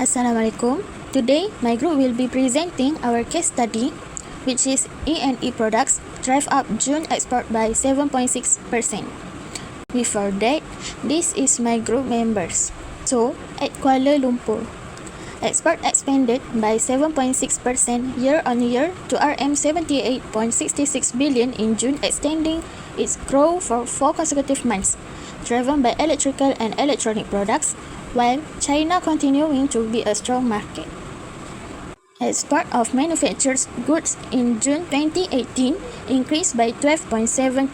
Assalamualaikum. Today, my group will be presenting our case study, which is E&E products drive up June export by 7.6%. Before that, this is my group members. So, at Kuala Lumpur, export expanded by 7.6% year-on-year to RM78.66 billion in June, extending its growth for 4 consecutive months, driven by electrical and electronic products, while China continuing to be a strong market. Export of manufactured goods in June 2018 increased by 12.7%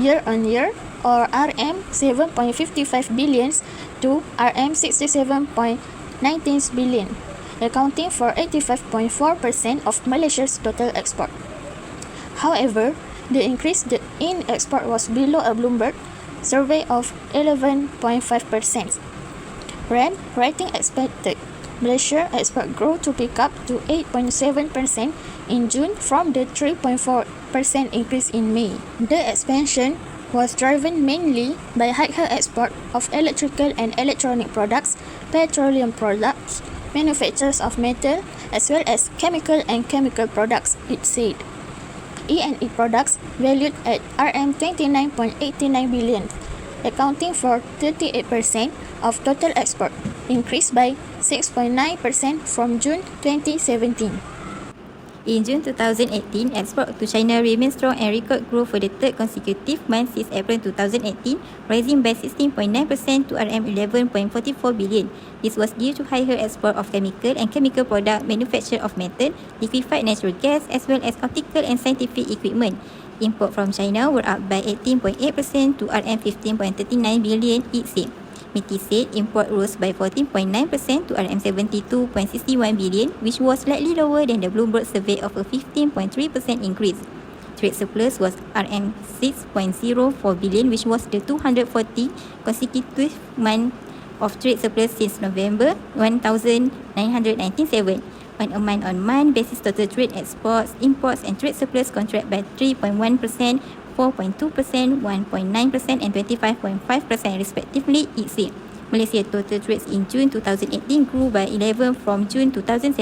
year-on-year, or RM7.55 billion to RM67.19 billion, accounting for 85.4% of Malaysia's total export. However, the increase in export was below a Bloomberg survey of 11.5%. Rand rating expected Malaysia export growth to pick up to 8.7% in June from the 3.4% increase in May. The expansion was driven mainly by higher export of electrical and electronic products, petroleum products, manufacturers of metal, as well as chemical and chemical products, it said. E&E products valued at RM29.89 billion, accounting for 38% of total export, increased by 6.9% from June 2017. In June 2018, export to China remained strong and record growth for the third consecutive month since April 2018, rising by 16.9% to RM11.44 billion. This was due to higher export of chemical and chemical product, manufacture of metal, liquefied natural gas, as well as optical and scientific equipment. Import from China were up by 18.8% to RM15.39 billion, it said. MITI said import rose by 14.9% to RM72.61 billion, which was slightly lower than the Bloomberg survey of a 15.3% increase. Trade surplus was RM6.04 billion, which was the 240 consecutive month of trade surplus since November 1997. On a month-on-month basis, total trade exports, imports and trade surplus contract by 3.1%, 4.2%, 1.9% and 25.5% respectively, it said. Malaysia total trades in June 2018 grew by 11 from June 2017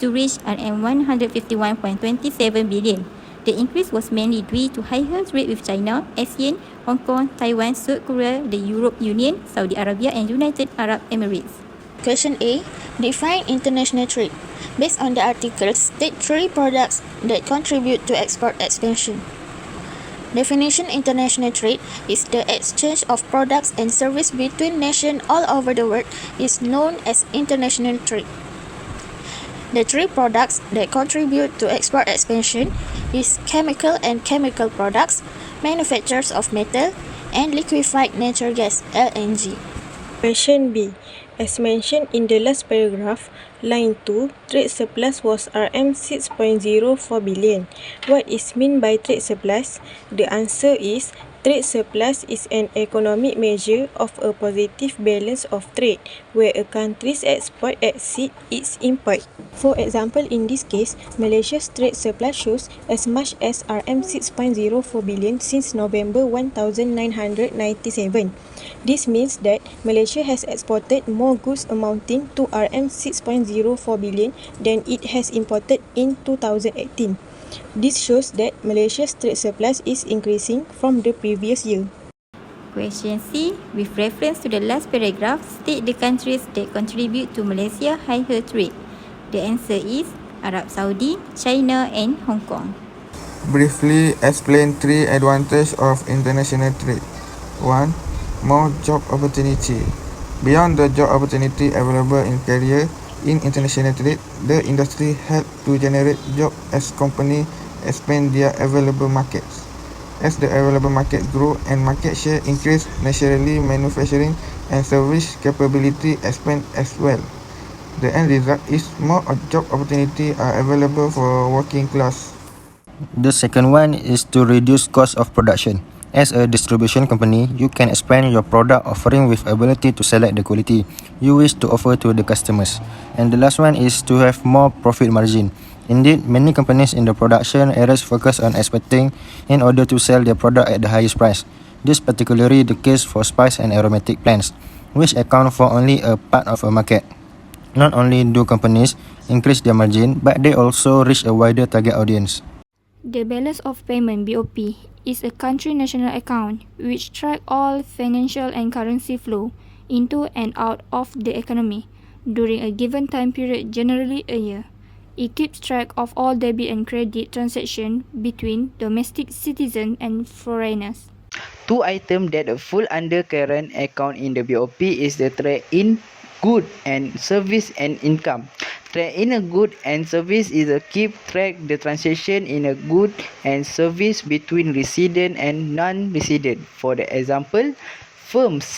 to reach RM151.27 billion. The increase was mainly due to higher trade with China, ASEAN, Hong Kong, Taiwan, South Korea, the Europe Union, Saudi Arabia and United Arab Emirates. Question A. Define international trade. Based on the articles, state 3 products that contribute to export expansion. Definition: international trade is the exchange of products and services between nations all over the world is known as international trade. The 3 products that contribute to export expansion is chemical and chemical products, manufacturers of metal, and liquefied natural gas (LNG). Question B. As mentioned in the last paragraph, line 2, trade surplus was RM6.04 billion. What is meant by trade surplus? The answer is trade surplus is an economic measure of a positive balance of trade where a country's export exceeds its import. For example, in this case, Malaysia's trade surplus shows as much as RM6.04 billion since November 1997. This means that Malaysia has exported more goods amounting to RM6.04 billion than it has imported in 2018. This shows that Malaysia's trade surplus is increasing from the previous year. Question C. With reference to the last paragraph, state the countries that contribute to Malaysia higher trade. The answer is Arab Saudi, China and Hong Kong. Briefly explain 3 advantages of international trade. 1. More job opportunity. Beyond the job opportunity available in career in international trade, the industry helps to generate jobs as companies expand their available markets. As the available market grow and market share increase, naturally manufacturing and service capability expand as well. The end result is more job opportunity are available for working class. The second one is to reduce cost of production. As a distribution company, you can expand your product offering with ability to select the quality you wish to offer to the customers. And the last one is to have more profit margin. Indeed, many companies in the production areas focus on exporting in order to sell their product at the highest price. This is particularly the case for spice and aromatic plants. which account for only a part of a market. Not only do companies increase their margin, but they also reach a wider target audience. The balance of payment (BOP) is a country national account which tracks all financial and currency flow into and out of the economy during a given time period, generally a year. It keeps track of all debit and credit transactions between domestic citizens and foreigners. Two items that fall under current account in the BOP is the trade in good and service and income. Trade in a good and service is a keep track the transaction in a good and service between resident and non-resident. For the example, firms sell